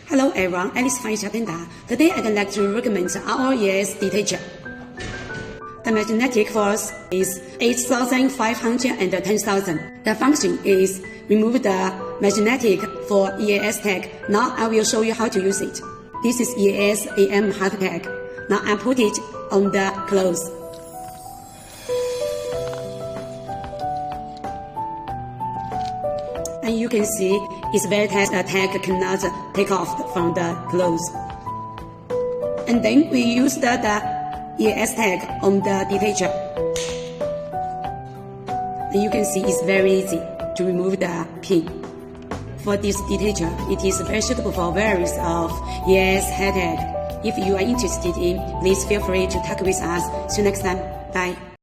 Hello everyone, Alice Fine Chapenda. Today I'd like to recommend our ES detacher. The magnetic force is 8,500 and 10,000. The function is remove the magnetic for EAS tag. Now I will show you how to use it. This is EAS AM hard tag. Now I put it on the clothes. And you can see it's very tight, the tag cannot take off from the clothes. And then we use the EAS tag on the detacher. And you can see it's very easy to remove the pin. For this detacher, it is very suitable for various of EAS head tag. If you are interested in, please feel free to talk with us. See you next time. Bye.